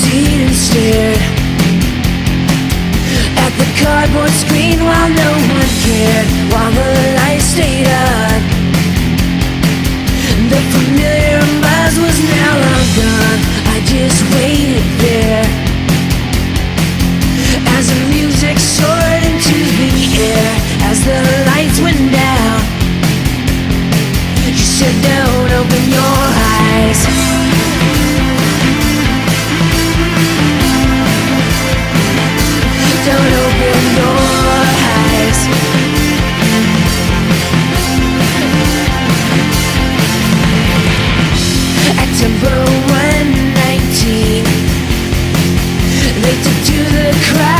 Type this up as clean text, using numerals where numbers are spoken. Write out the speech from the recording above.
seat and stared at the cardboard screen while no one cared, while the lights stayed on. The familiar buzz was now long gone. I just waited there as the music soared into the air. As the lights went down, you said, "Don't open your eyes." Don't open your eyes. At Temple 119, they took to the crowd.